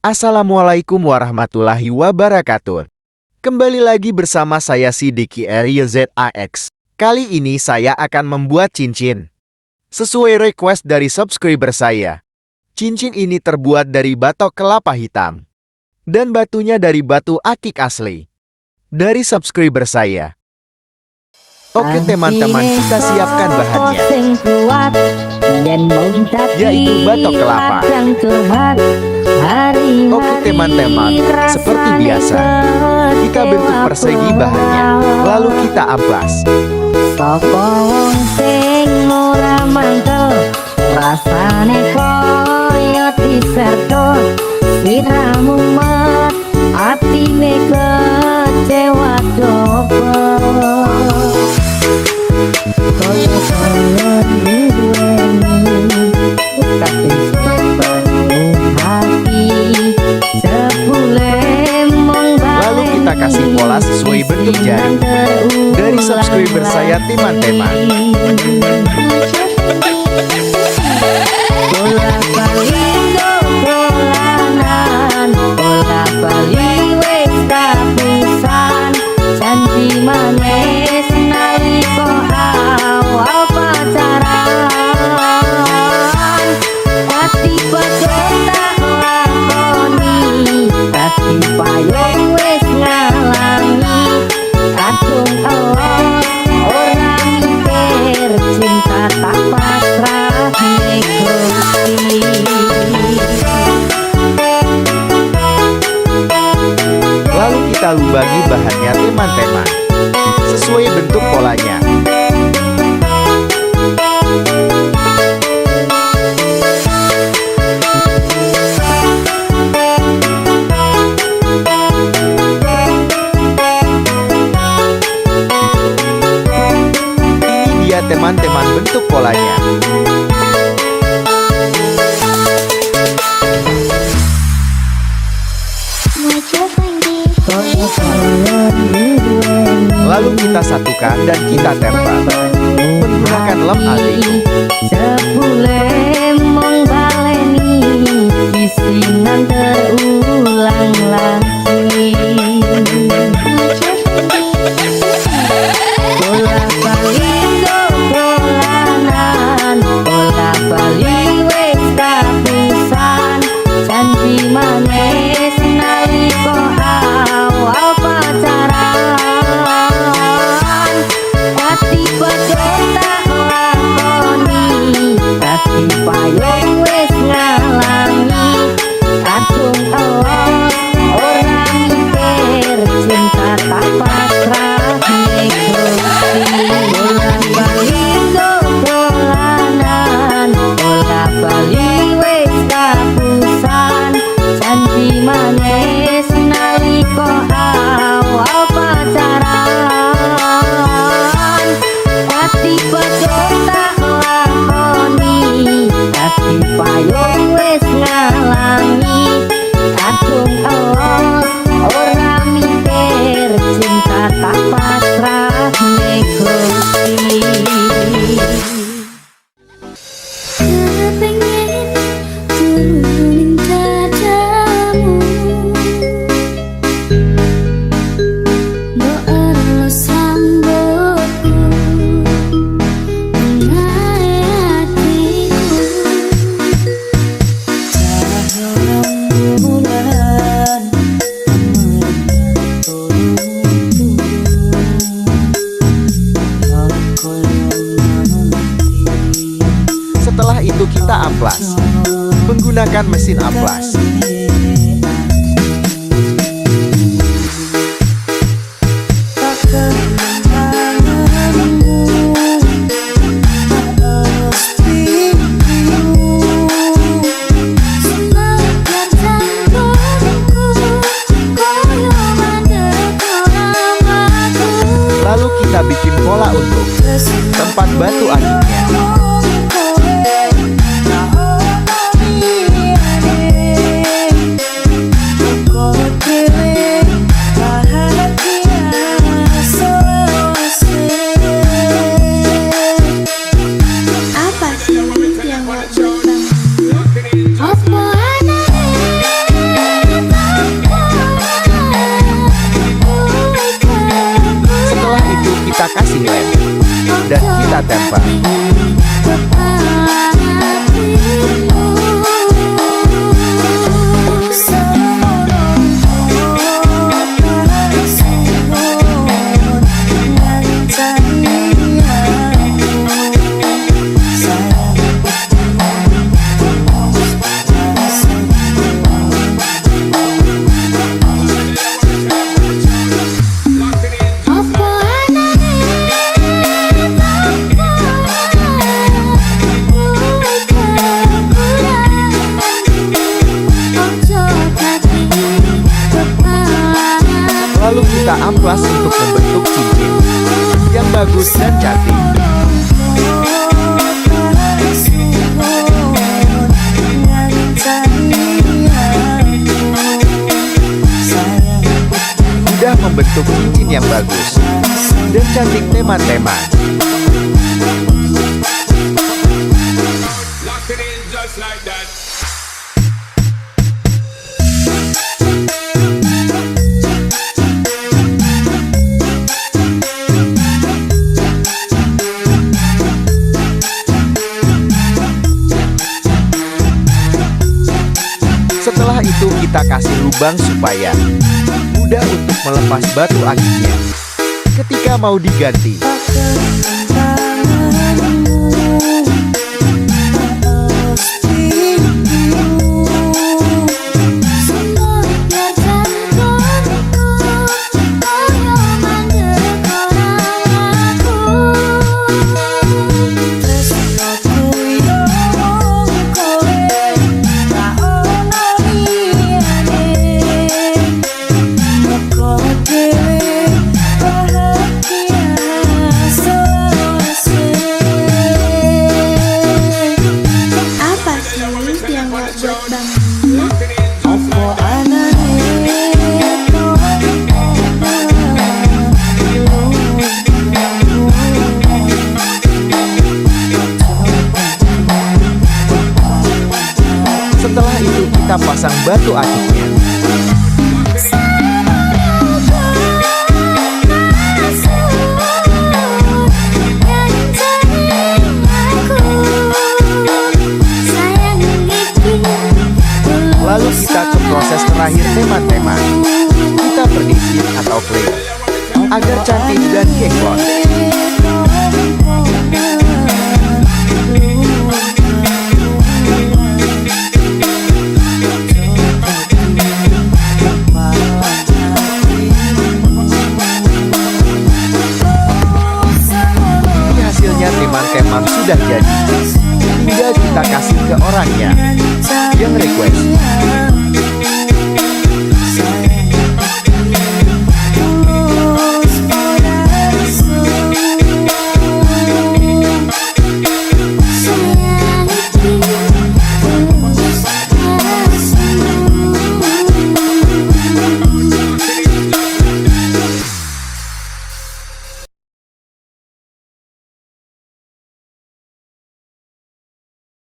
Assalamualaikum warahmatullahi wabarakatuh. Kembali lagi bersama saya si Diki Ariel ZAX. Kali ini saya akan membuat cincin sesuai request dari subscriber saya. Cincin ini terbuat dari batok kelapa hitam dan batunya dari batu akik asli dari subscriber saya. Oke teman-teman, kita siapkan bahannya, yaitu batok kelapa. Oke teman-teman, seperti biasa, kita bentuk persegi bahannya, lalu kita amplas. Rasane koyo diserto, siramu mat, atine kecewa coba. Koyo duweni, tapi sepenuh hati, sepule lalu kita kasih pola sesuai bentuk jari dari subscriber saya teman-teman. Bola bali dolanan, bola bali wis kapisan, janji manis nalika awal pacaran. Hati padha tak lakoni, hati payung wis ngalangi, kadung elok ora mikir, cinta tak pasrah. Lalu kita lubangi bahannya teman-teman, sesuai bentuk polanya. Ini dia teman-teman bentuk polanya. Lalu kita satukan dan kita tempel menggunakan lem aluminium. Sepule mengbaleni kisinan terulang lagi. Bola bali dolanan, bola bali wis kapisan, janji manis nalika awal pacaran. Hati padha tak lakoni, hati payung wis ngalangi, kadung elok ora mikir, cinta tak pasrah negosi. Bola bali dolanan, bola bali wis kapusan, janji manis nalika awal pacaran. Hati padha tak lakoni, hati payung wis ngalangi, kadung elok ora mikir, cinta tak pasrah negosi. Kepengin turunin dadamu, mbok ero sambutku, menae hatiku. Cahaya rembulan turun-turun, aku yang menanti. Setelah itu kita amplas menggunakan mesin amplas. Lalu kita bikin pola untuk tempat batu akiknya. tempa. Lalu kita amplas untuk membentuk cincin yang bagus dan cantik. Sudah membentuk cincin yang bagus dan cantik tema-tema. Setelah itu kita kasih lubang supaya mudah untuk melepas batu akiknya ketika mau diganti. Setelah itu kita pasang batu akiknya. Lalu kita ke proses terakhir tema-tema. Kita pernisin atau clay agar cantik dan kekon. Kemang sudah jadi, tinggal kita kasih ke orangnya yang request.